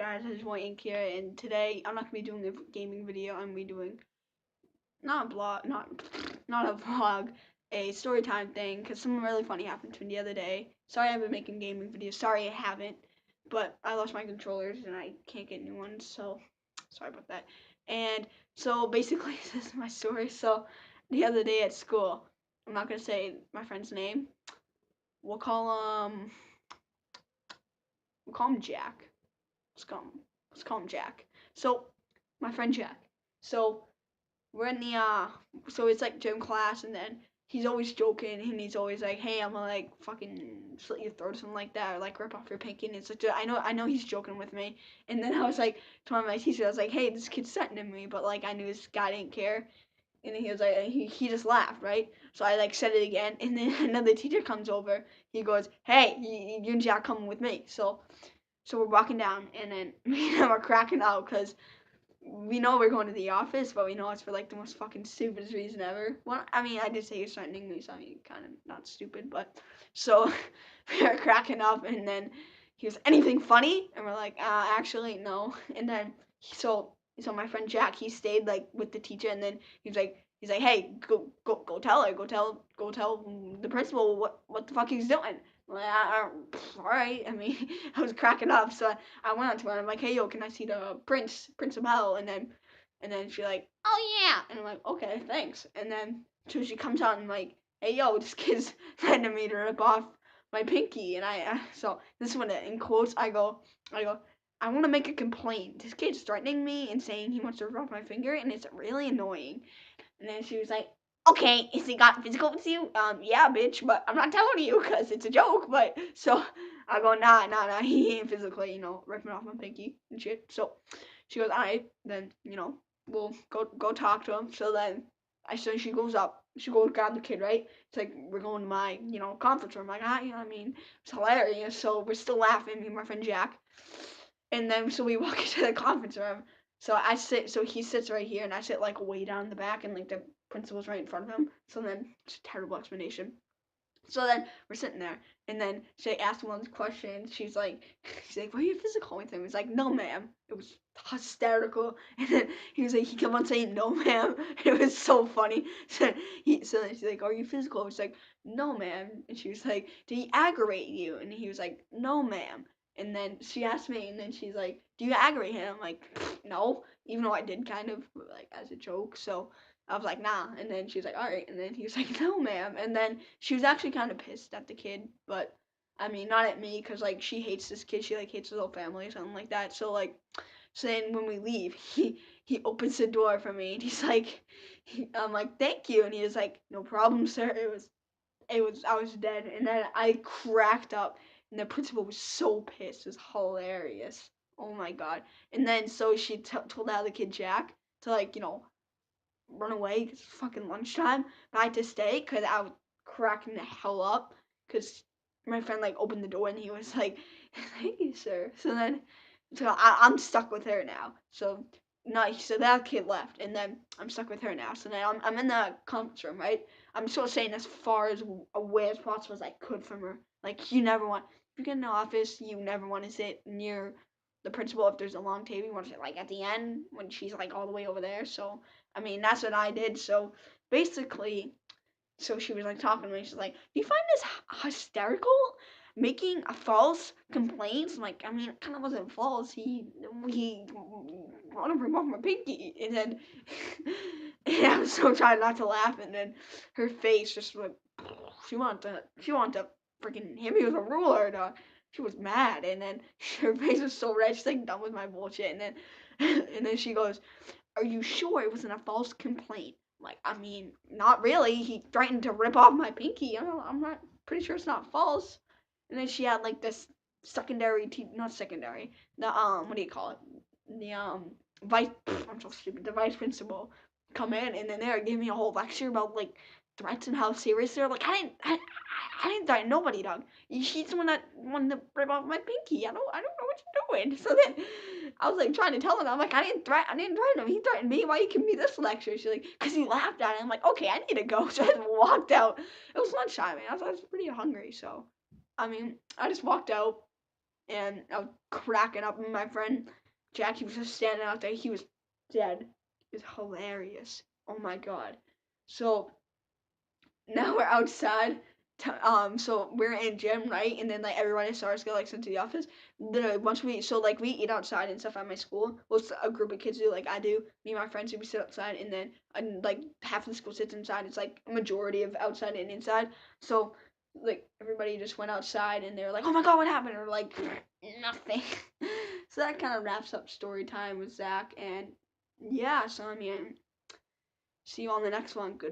guys? I just want Ink here, and today I'm not gonna be doing a gaming video. I'm gonna be doing not a blog, not a vlog, a story time thing, because something really funny happened to me the other day. Sorry, I've been making gaming videos. Sorry, I haven't, but I lost my controllers and I can't get new ones, so sorry about that. And so basically, this is my story. So the other day at school, I'm not gonna say my friend's name. We'll call him Jack. Let's call him, let's call him Jack. So, my friend Jack. So, we're in the, so it's like gym class, and then he's always joking, and he's always like, hey, I'm gonna like fucking slit your throat or something like that, or like rip off your pinky, and it's like, I know he's joking with me. And then I was like, to one of my teachers, I was like, hey, this kid's threatening me, but like, I knew this guy didn't care. And then he was like, he just laughed, right? So I like said it again, and then another teacher comes over. He goes, hey, you and Jack coming with me. So we're walking down, and then me and him are cracking out because we know we're going to the office, but we know it's for like the most fucking stupidest reason ever. Well, I mean, I did say he was threatening me, so I mean, kind of not stupid, but so we were cracking up, and then he was anything funny, and we're like, actually no. And then so my friend Jack, he stayed like with the teacher, and then he's like, hey, go tell her, go tell the principal what the fuck he's doing. Well, all right. I mean, I was cracking up, so I went on to her. I'm like, hey, yo, can I see the Prince of Hell? And then she's like, oh yeah. And I'm like, okay, thanks. And then so she comes out and like, hey, yo, this kid's threatening me to rip off my pinky. And so this is when in quotes I want to make a complaint. This kid's threatening me and saying he wants to rip off my finger, and it's really annoying. And then she was like, okay, is he got physical with you? Yeah, bitch, but I'm not telling you because it's a joke. But so I go, nah, he ain't physically, ripping off my pinky and shit. So she goes, all right, then, we'll go talk to him. So she goes up, she goes grab the kid, right? It's like, we're going to my, conference room. I'm like, I mean, it's hilarious. So we're still laughing, me and my friend Jack. And then so we walk into the conference room. So he sits right here, and I sit like way down in the back, and like the principal's right in front of him. So then it's a terrible explanation. So then we're sitting there, and then she asked him all these questions. She's like, were you physical with him? He's like, no, ma'am. It was hysterical. And then he kept on saying, no, ma'am. It was so funny. So then she's like, are you physical? He's like, no, ma'am. And she was like, did he aggravate you? And he was like, no, ma'am. And then she asked me, and then she's like, do you aggravate him? I'm like, no. Even though I did kind of, like, as a joke. So I was like, nah. And then she was like, all right. And then he was like, no, ma'am. And then she was actually kind of pissed at the kid, but I mean, not at me, because like she hates this kid. She like hates his whole family or something like that. So then when we leave, he opens the door for me, and he's like, I'm like, thank you. And he was like, no problem, sir. I was dead. And then I cracked up, and the principal was so pissed. It was hilarious. Oh my god. And then so she told the other kid Jack to like, run away because it's fucking lunchtime. But I had to stay because I was cracking the hell up because my friend like opened the door, and he was like, "Thank you, sir." So I'm stuck with her now. So that kid left, and then I'm stuck with her now. So now I'm in the conference room, right? I'm still staying as far as away as possible as I could from her. Like, if you get in the office, you never want to sit near the principal if there's a long table. You want to sit like at the end when she's like all the way over there. So I mean, that's what I did. So basically, so she was like talking to me. She's like, "Do you find this hysterical? Making a false complaint?" I'm like, I mean, it kind of wasn't false. He wanted to remove my pinky, and then and I was so trying not to laugh, and then her face just went. She wanted to freaking hit me with a ruler, dog. She was mad, and then her face was so red. She's like done with my bullshit, and then and then she goes, are you sure it wasn't a false complaint? Like, I mean, not really. He threatened to rip off my pinky. I'm not pretty sure it's not false. And then she had like this not secondary, the what do you call it? The vice. I'm so stupid. The vice principal come in, and then they gave me a whole lecture about like threats and how serious they're. Like, I didn't threaten nobody, dog. She's the one that wanted to rip off my pinky. I don't know what you're doing. So then I was like trying to tell him. I'm like, I didn't threaten him. He threatened me. Why you give me this lecture? She's like, cause he laughed at it. I'm like, okay, I need to go. So I just walked out. It was lunchtime, and I was pretty hungry. So, I mean, I just walked out. and I was cracking up. And my friend Jack, he was just standing out there. He was dead. It was hilarious. Oh my god. So now we're outside. So we're in gym, right? And then like everyone starts to get like sent to the office. Literally, once we eat outside and stuff at my school. Most a group of kids do, like I do. Me and my friends, we sit outside, and then like half of the school sits inside. It's like a majority of outside and inside. So like everybody just went outside, and they were like, "Oh my god, what happened?" Or like nothing. So that kind of wraps up story time with Zach, and yeah. So I mean, see you on the next one. Good.